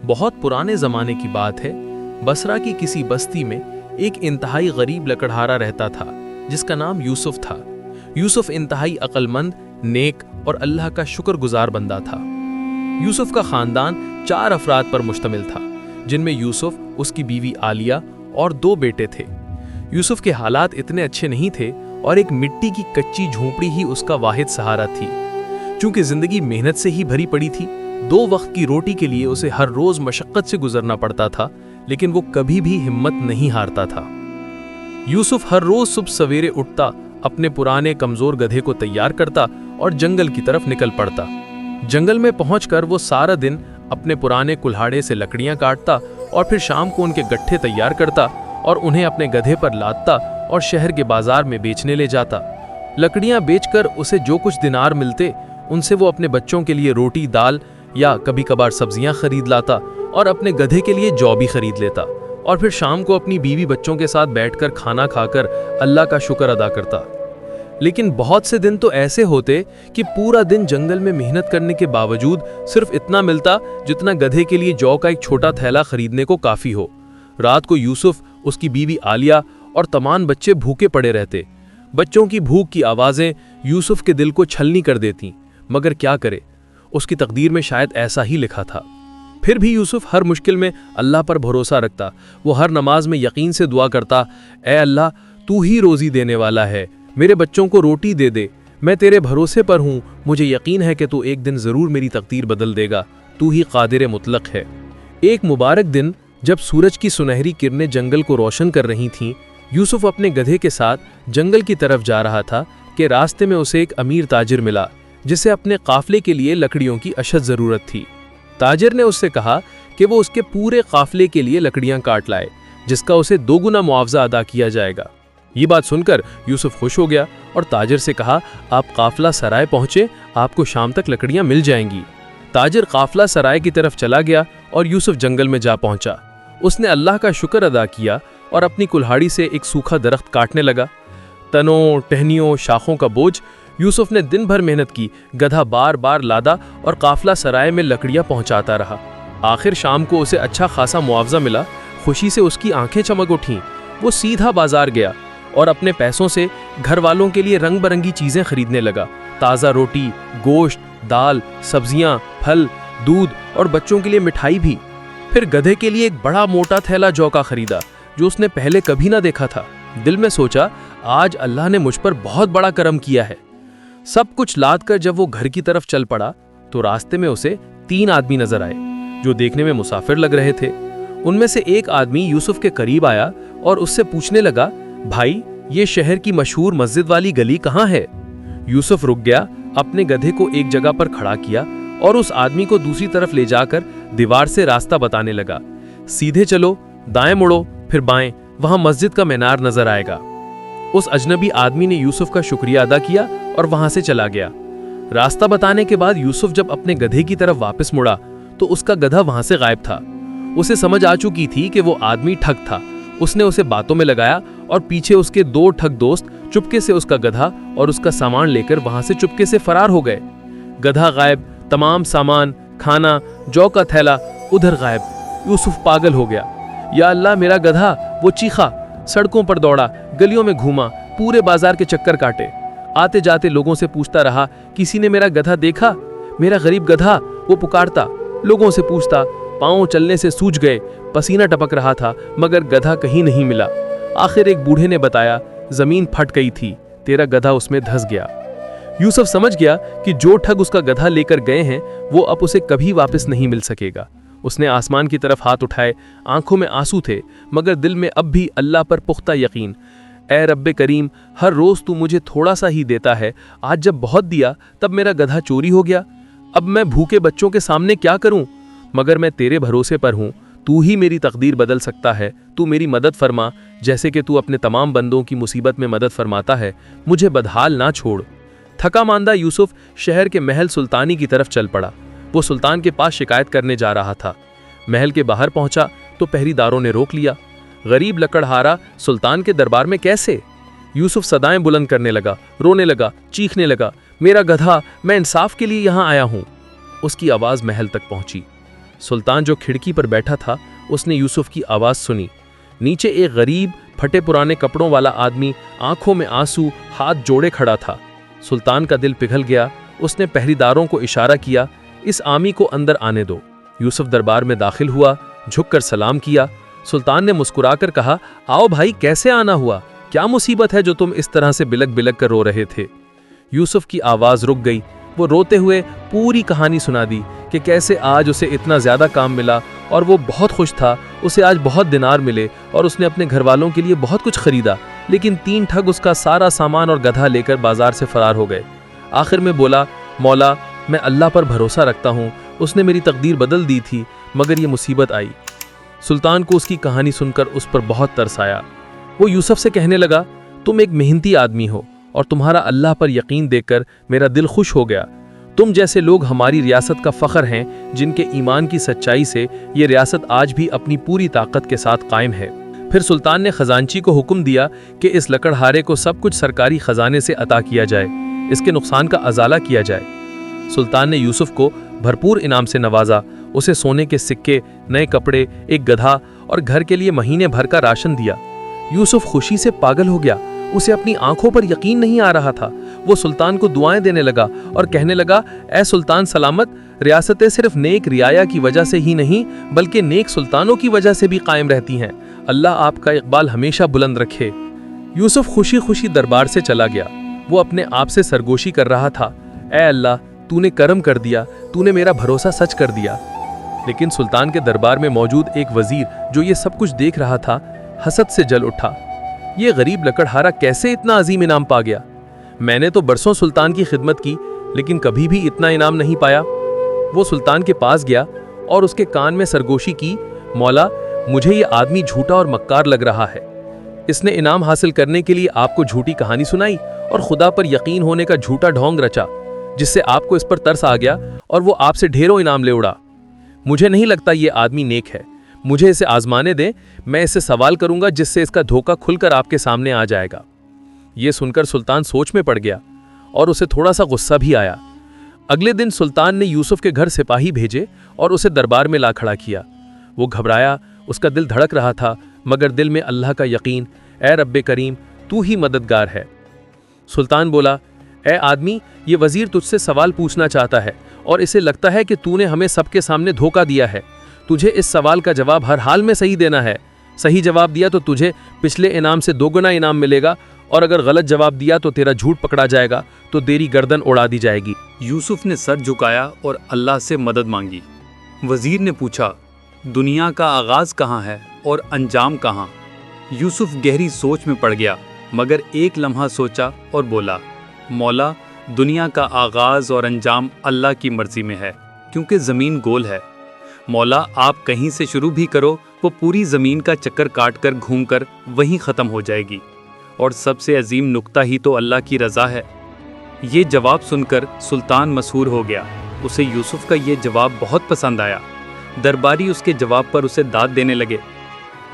بہت پرانے زمانے کی بات ہے، بصرہ کی کسی بستی میں ایک انتہائی غریب لکڑہارا رہتا تھا جس کا نام یوسف تھا۔ یوسف انتہائی عقل مند، نیک اور اللہ کا شکر گزار بندہ تھا۔ یوسف کا خاندان 4 افراد پر مشتمل تھا، جن میں یوسف، اس کی بیوی عالیہ اور 2 بیٹے تھے۔ یوسف کے حالات اتنے اچھے نہیں تھے اور ایک مٹی کی کچی جھونپڑی ہی اس کا واحد سہارا تھی۔ چونکہ زندگی محنت سے ہی بھری پڑی تھی، 2 وقت کی روٹی کے لیے اسے ہر روز مشقت سے گزرنا پڑتا تھا، لیکن وہ کبھی بھی ہمت نہیں ہارتا تھا۔ یوسف ہر روز صبح سویرے اٹھتا، اپنے پرانے کمزور گدھے کو تیار کرتا اور جنگل کی طرف نکل پڑتا۔ جنگل میں پہنچ کر وہ سارا دن اپنے پرانے کلہاڑے سے لکڑیاں کاٹتا اور پھر شام کو ان کے گٹھے تیار کرتا اور انہیں اپنے گدھے پر لادتا اور شہر کے بازار میں بیچنے لے جاتا۔ لکڑیاں بیچ کر اسے جو کچھ دینار ملتے، ان سے وہ اپنے بچوں کے لیے روٹی، دال یا کبھی کبھار سبزیاں خرید لاتا اور اپنے گدھے کے لیے جو بھی خرید لیتا، اور پھر شام کو اپنی بیوی بچوں کے ساتھ بیٹھ کر کھانا کھا کر اللہ کا شکر ادا کرتا۔ لیکن بہت سے دن تو ایسے ہوتے کہ پورا دن جنگل میں محنت کرنے کے باوجود صرف اتنا ملتا جتنا گدھے کے لیے جو کا ایک چھوٹا تھیلا خریدنے کو کافی ہو۔ رات کو یوسف، اس کی بیوی عالیہ اور تمام بچے بھوکے پڑے رہتے۔ بچوں کی بھوک کی آوازیں یوسف کے دل کو چھلنی کر دیتیں، مگر کیا کرے، اس کی تقدیر میں شاید ایسا ہی لکھا تھا۔ پھر بھی یوسف ہر مشکل میں اللہ پر بھروسہ رکھتا۔ وہ ہر نماز میں یقین سے دعا کرتا، اے اللہ، تو ہی روزی دینے والا ہے، میرے بچوں کو روٹی دے دے، میں تیرے بھروسے پر ہوں، مجھے یقین ہے کہ تو ایک دن ضرور میری تقدیر بدل دے گا، تو ہی قادر مطلق ہے۔ ایک مبارک دن جب سورج کی سنہری کرنیں جنگل کو روشن کر رہی تھیں، یوسف اپنے گدھے کے ساتھ جنگل کی طرف جا رہا تھا کہ راستے میں اسے ایک امیر تاجر ملا جسے اپنے قافلے کے لیے لکڑیوں کی اشد ضرورت تھی۔ تاجر نے اس سے کہا کہ وہ اس کے پورے قافلے کے لیے لکڑیاں کاٹ لائے، جس کا اسے 2 گنا معاوضہ ادا کیا جائے گا۔ یہ بات سن کر یوسف خوش ہو گیا اور تاجر سے کہا، آپ قافلہ سرائے پہنچے، آپ کو شام تک لکڑیاں مل جائیں گی۔ تاجر قافلہ سرائے کی طرف چلا گیا اور یوسف جنگل میں جا پہنچا۔ اس نے اللہ کا شکر ادا کیا اور اپنی کلہاڑی سے ایک سوکھا درخت کاٹنے لگا۔ تنوں، ٹہنیوں، شاخوں کا بوجھ یوسف نے دن بھر محنت کی، گدھا بار بار لادا اور قافلہ سرائے میں لکڑیاں پہنچاتا رہا۔ آخر شام کو اسے اچھا خاصا معاوضہ ملا۔ خوشی سے اس کی آنکھیں چمک اٹھیں۔ وہ سیدھا بازار گیا اور اپنے پیسوں سے گھر والوں کے لیے رنگ برنگی چیزیں خریدنے لگا، تازہ روٹی، گوشت، دال، سبزیاں، پھل، دودھ اور بچوں کے لیے مٹھائی بھی۔ پھر گدھے کے لیے ایک بڑا موٹا تھیلا جو کا خریدا جو اس نے پہلے کبھی نہ دیکھا تھا۔ دل میں سوچا، آج اللہ نے مجھ پر بہت بڑا کرم کیا ہے۔ سب کچھ لاد کر جب وہ گھر کی طرف چل پڑا تو راستے میں اسے 3 آدمی نظر آئے جو دیکھنے میں مسافر لگ رہے تھے۔ ان میں سے ایک آدمی یوسف کے قریب آیا اور اس سے پوچھنے لگا، بھائی، یہ شہر کی مشہور مسجد والی گلی کہاں ہے؟ یوسف رک گیا، اپنے گدھے کو ایک جگہ پر کھڑا کیا اور اس آدمی کو دوسری طرف لے جا کر دیوار سے راستہ بتانے لگا، سیدھے چلو، دائیں مڑو، پھر بائیں، وہاں مسجد کا مینار نظر آئے گا۔ اس اجنبی آدمی نے یوسف کا شکریہ ادا کیا اور وہاں سے چلا گیا۔ راستہ بتانے کے بعد یوسف جب اپنے گدھے کی طرف واپس مڑا تو اس کا گدھا وہاں سے غائب تھا۔ اسے سمجھ آ چکی تھی کہ وہ آدمی ٹھگ تھا۔ اس نے اسے باتوں میں لگایا اور پیچھے اس کے 2 ٹھگ دوست چپکے سے اس کا گدھا اور اس کا سامان لے کر وہاں سے چپکے سے فرار ہو گئے۔ گدھا غائب، تمام سامان، کھانا، جو کا تھیلا ادھر غائب۔ یوسف پاگل ہو گیا۔ یا اللہ، میرا گدھا! وہ چیخا، سڑکوں پر دوڑا، گلیوں میں گھوما، پورے بازار کے چکر کاٹے۔ آتے جاتے لوگوں سے پوچھتا رہا، کسی نے میرا گدھا دیکھا؟ میرا غریب گدھا! وہ پکارتا، لوگوں سے پوچھتا، پاؤں چلنے سے سوج گئے، پسینہ ٹپک رہا تھا، مگر گدھا کہیں نہیں ملا۔ آخر ایک بوڑھے نے بتایا، زمین پھٹ گئی تھی، تیرا گدھا اس میں دھس گیا۔ یوسف سمجھ گیا کہ جو ٹھگ اس کا گدھا لے کر گئے ہیں وہ اب اسے کبھی واپس نہیں مل سکے گا۔ اس نے آسمان کی طرف ہاتھ اٹھائے، آنکھوں میں آنسو تھے مگر دل میں اب بھی اللہ پر پختہ یقین۔ اے رب کریم، ہر روز تو مجھے تھوڑا سا ہی دیتا ہے، آج جب بہت دیا تب میرا گدھا چوری ہو گیا۔ اب میں بھوکے بچوں کے سامنے کیا کروں؟ مگر میں تیرے بھروسے پر ہوں، تو ہی میری تقدیر بدل سکتا ہے، تو میری مدد فرما، جیسے کہ تو اپنے تمام بندوں کی مصیبت میں مدد فرماتا ہے، مجھے بدحال نہ چھوڑ۔ تھکا ماندہ یوسف شہر کے محل سلطانی کی طرف چل پڑا۔ وہ سلطان کے پاس شکایت کرنے جا رہا تھا۔ محل کے باہر پہنچا تو پہری داروں نے روک لیا۔ غریب لکڑہارا سلطان کے دربار میں کیسے؟ یوسف صدائیں بلند کرنے لگا، رونے لگا، چیخنے لگا، میرا گدھا، میں انصاف کے لیے یہاں آیا ہوں۔ اس کی آواز محل تک پہنچی۔ सुल्तान जो खिड़की पर बैठा था उसने यूसुफ की आवाज़ सुनी। नीचे एक गरीब फटे पुराने कपड़ों वाला आदमी आंखों में आंसू हाथ जोड़े खड़ा था। सुल्तान का दिल पिघल गया। उसने पहरेदारों को इशारा किया, इस आमी को अंदर आने दो। यूसुफ दरबार में दाखिल हुआ, झुककर सलाम किया। सुल्तान ने मुस्कुराकर कहा, आओ भाई, कैसे आना हुआ? क्या मुसीबत है जो तुम इस तरह से बिलक बिलक कर रो रहे थे? यूसुफ की आवाज़ रुक गई। वो रोते हुए पूरी कहानी सुना दी कि कैसे आज उसे इतना ज़्यादा काम मिला और वो बहुत खुश था। उसे आज बहुत दिनार मिले और उसने अपने घर वालों के लिए बहुत कुछ खरीदा, लेकिन 3 ठग उसका सारा सामान और गधा लेकर बाजार से फरार हो गए। आखिर में बोला, मौला, मैं अल्लाह पर भरोसा रखता हूँ, उसने मेरी तकदीर बदल दी थी, मगर ये मुसीबत आई। सुल्तान को उसकी कहानी सुनकर उस पर बहुत तरस आया। वो यूसुफ से कहने लगा, तुम एक मेहनती आदमी हो और तुम्हारा अल्लाह पर यकीन देखकर मेरा दिल खुश हो गया। तुम जैसे लोग हमारी रियासत का फ़ख्र हैं, जिनके ईमान की सच्चाई से ये रियासत आज भी अपनी पूरी ताकत के साथ कायम है। फिर सुल्तान ने खजांची को हुक्म दिया कि इस लकड़हारे को सब कुछ सरकारी खजाने से अता किया जाए, इसके नुकसान का अजाला किया जाए। सुल्तान ने यूसुफ को भरपूर इनाम से नवाजा। उसे सोने के सिक्के, नए कपड़े, एक गधा और घर के लिए महीने भर का राशन दिया। यूसुफ खुशी से पागल हो गया। उसे अपनी आंखों पर यकीन नहीं आ रहा था। वो सुल्तान को दुआएं देने लगा और कहने लगा, ऐ सुल्तान सलामत, रियासतें सिर्फ नेक रियाया की वजह से ही नहीं बल्कि नेक सुल्तानों की वजह से भी कायम रहती हैं। अल्लाह आपका इकबाल हमेशा बुलंद रखे। यूसुफ खुशी खुशी दरबार से चला गया। वो अपने आप से सरगोशी कर रहा था, ऐ अल्लाह, तूने करम कर दिया, तूने मेरा भरोसा सच कर दिया। लेकिन सुल्तान के दरबार में मौजूद एक वजीर जो ये सब कुछ देख रहा था, हसद से जल उठा। ये गरीब लकड़हारा कैसे इतना अजीम इनाम पा गया? मैंने तो बरसों सुल्तान की खिदमत की, लेकिन कभी भी इतना इनाम नहीं पाया। वो सुल्तान के पास गया और उसके कान में सरगोशी की, मौला, मुझे ये आदमी झूठा और मक्कार लग रहा है। इसने इनाम हासिल करने के लिए आपको झूठी कहानी सुनाई और खुदा पर यकीन होने का झूठा ढोंग रचा, जिससे आपको इस पर तरस आ गया और वो आपसे ढेरों इनाम ले उड़ा। मुझे नहीं लगता ये आदमी नेक है। मुझे इसे आजमाने दें, मैं इससे सवाल करूंगा जिससे इसका धोखा खुलकर आपके सामने आ जाएगा। ये सुनकर सुल्तान सोच में पड़ गया और उसे थोड़ा सा गुस्सा भी आया। अगले दिन सुल्तान ने यूसुफ के घर सिपाही भेजे और उसे दरबार में ला खड़ा किया। वो घबराया, उसका दिल धड़क रहा था, मगर दिल में अल्लाह का यकीन, ए रब्बे करीम, तू ही मददगार है। सुल्तान बोला, ए आदमी, ये वजीर तुझसे सवाल पूछना चाहता है और इसे लगता है कि तूने हमें सबके सामने धोखा दिया है। तुझे इस सवाल का जवाब हर हाल में सही देना है। सही जवाब दिया तो तुझे पिछले इनाम से 2 गुना इनाम मिलेगा, और अगर गलत जवाब दिया तो तेरा झूठ पकड़ा जाएगा, तो तेरी गर्दन उड़ा दी जाएगी। यूसुफ ने सर झुकाया और अल्लाह से मदद मांगी। वजीर ने पूछा, दुनिया का आगाज़ कहाँ है और अंजाम कहाँ? यूसुफ गहरी सोच में पड़ गया, मगर एक लम्हा सोचा और बोला, मौला, दुनिया का आगाज़ और अंजाम अल्लाह की मर्जी में है, क्योंकि ज़मीन गोल है। मौला, आप कहीं से शुरू भी करो, वो पूरी ज़मीन का चक्कर काटकर घूमकर वहीं ख़त्म हो जाएगी, और सबसे अजीम नुक्ता ही तो अल्लाह की रज़ा है। ये जवाब सुनकर सुल्तान मशहूर हो गया। उसे यूसुफ का ये जवाब बहुत पसंद आया। दरबारी उसके जवाब पर उसे दाद देने लगे।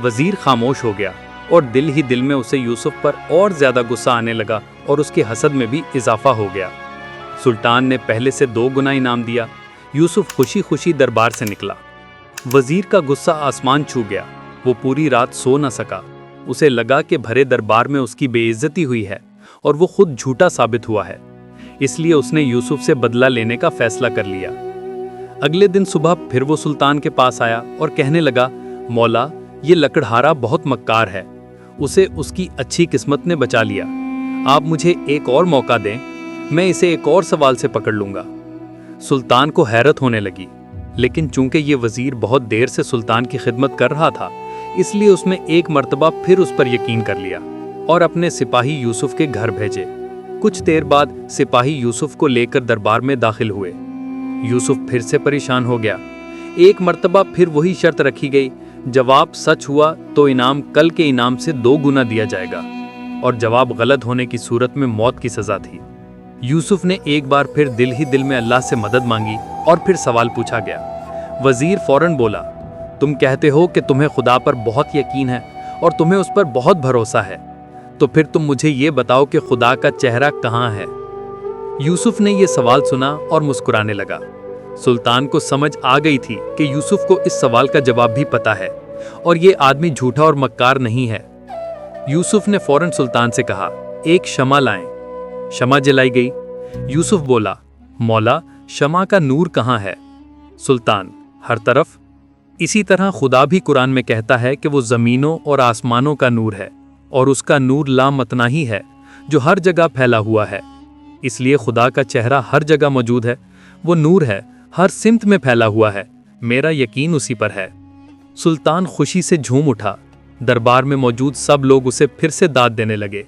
वज़ीर खामोश हो गया और दिल ही दिल में उसे यूसुफ पर और ज़्यादा गुस्सा आने लगा और उसके हसद में भी इजाफा हो गया। सुल्तान ने पहले से 2 गुना इनाम दिया। यूसुफ खुशी खुशी दरबार से निकला। वज़ीर का गुस्सा आसमान छू गया। वो पूरी रात सो न सका। उसे लगा कि भरे दरबार में उसकी बेइज्जती हुई है और वो खुद झूठा साबित हुआ है। इसलिए उसने यूसुफ से बदला लेने का फैसला कर लिया। अगले दिन सुबह फिर वो सुल्तान के पास आया और कहने लगा, मौला, ये लकड़हारा बहुत मक्कार है। उसे उसकी अच्छी किस्मत ने बचा लिया। आप मुझे एक और मौका दें, मैं इसे एक और सवाल से पकड़ लूँगा। सुल्तान को हैरत होने लगी, लेकिन चूंकि ये वज़ीर बहुत देर से सुल्तान की खिदमत कर रहा था, इसलिए उसने एक मर्तबा फिर उस पर यकीन कर लिया और अपने सिपाही यूसुफ के घर भेजे। कुछ देर बाद सिपाही यूसुफ को लेकर दरबार में दाखिल हुए। यूसुफ फिर से परेशान हो गया। एक मर्तबा फिर वही शर्त रखी गई, जवाब सच हुआ तो इनाम कल के इनाम से 2 गुना दिया जाएगा, और जवाब गलत होने की सूरत में मौत की सज़ा थी। यूसुफ ने एक बार फिर दिल ही दिल में अल्लाह से मदद मांगी और फिर सवाल पूछा गया। वज़ीर फौरन बोला, तुम कहते हो कि तुम्हें खुदा पर बहुत यकीन है और तुम्हें उस पर बहुत भरोसा है, तो फिर तुम मुझे ये बताओ कि खुदा का चेहरा कहाँ है? यूसुफ ने ये सवाल सुना और मुस्कुराने लगा। सुल्तान को समझ आ गई थी कि यूसुफ को इस सवाल का जवाब भी पता है और ये आदमी झूठा और मक्कार नहीं है। यूसुफ ने फौरन सुल्तान से कहा, एक शमा लाएं। शमा जलाई गई। यूसुफ बोला, मौला, शमा का नूर कहाँ है? सुल्तान, हर तरफ। इसी तरह खुदा भी कुरान में कहता है कि वो ज़मीनों और आसमानों का नूर है और उसका नूर लामतना ही है जो हर जगह फैला हुआ है। इसलिए खुदा का चेहरा हर जगह मौजूद है, वो नूर है, हर सिमत में फैला हुआ है, मेरा यकीन उसी पर है। सुल्तान खुशी से झूम उठा। दरबार में मौजूद सब लोग उसे फिर से दाद देने लगे।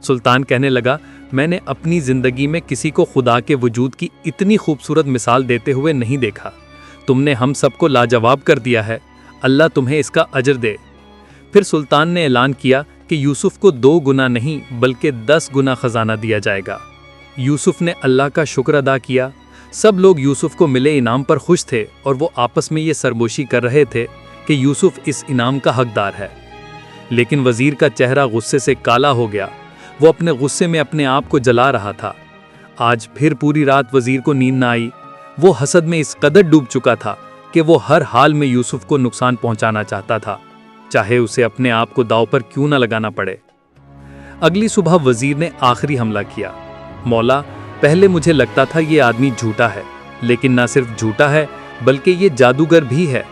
सुल्तान कहने लगा, मैंने अपनी जिंदगी में किसी को खुदा के वजूद की इतनी खूबसूरत मिसाल देते हुए नहीं देखा। तुमने हम सबको लाजवाब कर दिया है, अल्लाह तुम्हें इसका अजर दे। फिर सुल्तान ने ऐलान किया कि यूसुफ को 2 गुना नहीं बल्कि 10 गुना खजाना दिया जाएगा। यूसुफ ने अल्लाह का शुक्र अदा किया। सब लोग यूसुफ को मिले इनाम पर खुश थे और वो आपस में ये सरगोशी कर रहे थे कि यूसुफ इस इनाम का हकदार है। लेकिन वजीर का चेहरा गुस्से से काला हो गया। वो अपने गुस्से में अपने आप को जला रहा था। आज फिर पूरी रात वजीर को नींद न आई। वो हसद में इस कदर डूब चुका था कि वो हर हाल में यूसुफ को नुकसान पहुंचाना चाहता था, चाहे उसे अपने आप को दांव पर क्यों न लगाना पड़े। अगली सुबह वजीर ने आखिरी हमला किया। मौला, पहले मुझे लगता था ये आदमी झूठा है, लेकिन ना सिर्फ झूठा है बल्कि ये जादूगर भी है।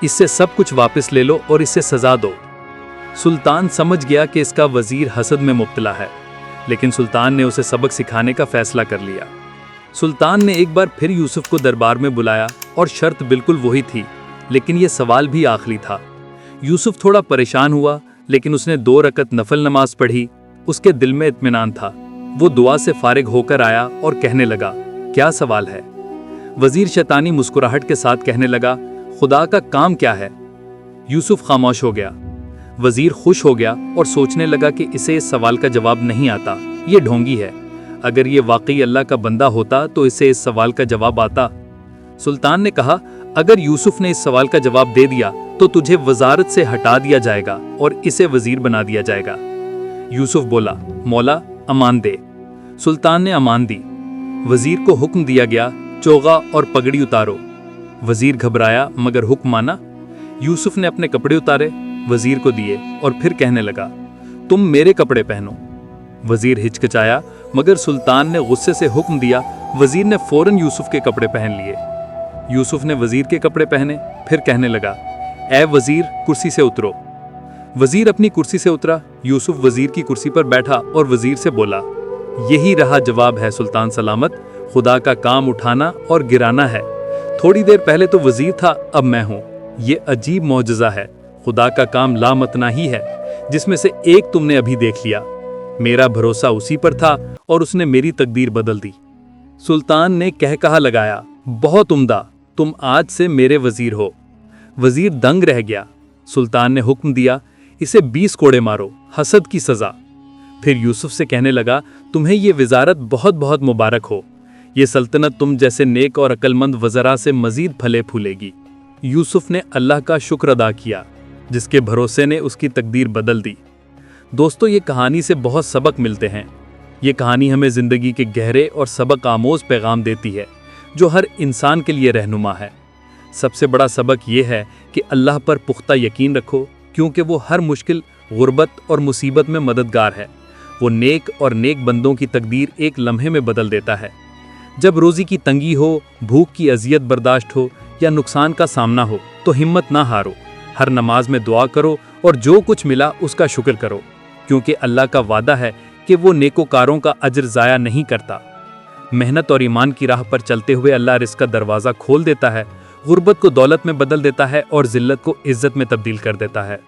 इससे सब कुछ वापस ले लो और इसे सजा दो। सुल्तान समझ गया कि इसका वजीर हसद में मुब्तला है, लेकिन सुल्तान ने उसे सबक सिखाने का फैसला कर लिया। सुल्तान ने एक बार फिर यूसुफ को दरबार में बुलाया और शर्त बिल्कुल वही थी, लेकिन यह सवाल भी आखिरी था। यूसुफ थोड़ा परेशान हुआ, लेकिन उसने 2 रकत नफल नमाज पढ़ी। उसके दिल में इत्मीनान था। वो दुआ से फारिग होकर आया और कहने लगा, क्या सवाल है? वजीर शैतानी मुस्कुराहट के साथ कहने लगा, खुदा का काम क्या है? यूसुफ खामोश हो गया। वजीर खुश हो गया और सोचने लगा कि इसे इस सवाल का जवाब नहीं आता, ये ढोंगी है। अगर ये वाकई अल्लाह का बंदा होता तो इसे इस सवाल का जवाब आता। सुल्तान ने कहा, अगर यूसुफ ने इस सवाल का जवाब दे दिया तो तुझे वजारत से हटा दिया जाएगा और इसे वजीर बना दिया जाएगा। यूसुफ बोला, मौला, अमान दे। सुल्तान ने अमान दी। वजीर को हुक्म दिया गया, चोगा और पगड़ी उतारो। वजीर घबराया मगर हुक्म माना। यूसुफ ने अपने कपड़े उतारे, वजीर को दिए और फिर कहने लगा, तुम मेरे कपड़े पहनो। वजीर हिचकिचाया मगर सुल्तान ने गुस्से से हुक्म दिया। वजीर ने फौरन यूसुफ के कपड़े पहन लिए। यूसुफ ने वजीर के कपड़े पहने, फिर कहने लगा, ऐ वजीर, कुर्सी से उतरो। वजीर अपनी कुर्सी से उतरा। यूसुफ वजीर की कुर्सी पर बैठा और वजीर से बोला, यही रहा जवाब है सुल्तान सलामत, खुदा का काम उठाना और गिराना है। थोड़ी देर पहले तो वजीर था, अब मैं हूँ। ये अजीब मौजज़ा है। खुदा का काम लामतना ही है, जिसमें से एक तुमने अभी देख लिया। मेरा भरोसा उसी पर था और उसने मेरी तकदीर बदल दी। सुल्तान ने कह कहा लगाया, बहुत उम्दा, तुम आज से मेरे वजीर हो। वजीर दंग रह गया। सुल्तान ने हुक्म दिया, इसे 20 कोड़े मारो, हसद की सजा। फिर यूसुफ से कहने लगा, तुम्हें ये वजारत बहुत बहुत मुबारक हो। ये सल्तनत तुम जैसे नेक और अक्लमंद वज़रा से मजीद फले फूलेगी। यूसुफ ने अल्लाह का शुक्र अदा किया, जिसके भरोसे ने उसकी तकदीर बदल दी। दोस्तों, ये कहानी से बहुत सबक मिलते हैं। ये कहानी हमें ज़िंदगी के गहरे और सबक आमोज पैगाम देती है, जो हर इंसान के लिए रहनुमा है। सबसे बड़ा सबक ये है कि अल्लाह पर पुख्ता यकीन रखो, क्योंकि वो हर मुश्किल, गुर्बत और मुसीबत में मददगार है। वो नेक और नेक बंदों की तकदीर एक लम्हे में बदल देता है। जब रोज़ी की तंगी हो, भूख की अजियत बर्दाश्त हो या नुकसान का सामना हो, तो हिम्मत ना हारो। हर नमाज में दुआ करो और जो कुछ मिला उसका शुक्र करो, क्योंकि अल्लाह का वादा है कि वो नेकोकारों का अजर ज़ाया नहीं करता। मेहनत और ईमान की राह पर चलते हुए अल्लाह रिज़्क़ का दरवाज़ा खोल देता है, गुर्बत को दौलत में बदल देता है और ज़िल्लत को इज़्ज़त में तब्दील कर देता है।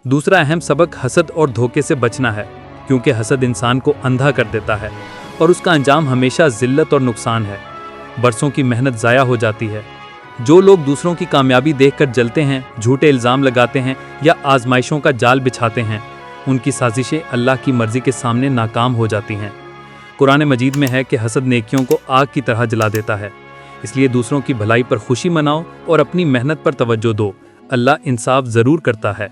दूसरा अहम सबक हसद और धोखे से बचना है, क्योंकि हसद इंसान को अंधा कर देता है और उसका अंजाम हमेशा ज़िल्लत और नुकसान है। बरसों की मेहनत ज़ाया हो जाती है। जो लोग दूसरों की कामयाबी देखकर जलते हैं, झूठे इल्ज़ाम लगाते हैं या आजमाइशों का जाल बिछाते हैं, उनकी साजिशें अल्लाह की मर्ज़ी के सामने नाकाम हो जाती हैं। कुरान मजीद में है कि हसद नेकियों को आग की तरह जला देता है। इसलिए दूसरों की भलाई पर खुशी मनाओ और अपनी मेहनत पर तवज्जो दो। अल्लाह इंसाफ ज़रूर करता है।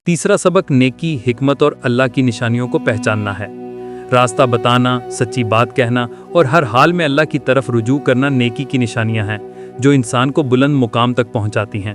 तीसरा सबक नेकी, हिकमत और अल्लाह की निशानियों को पहचानना है। रास्ता बताना, सच्ची बात कहना और हर हाल में अल्लाह की तरफ रुजू करना नेकी की निशानियां हैं, جو انسان کو بلند مقام تک پہنچاتی ہیں۔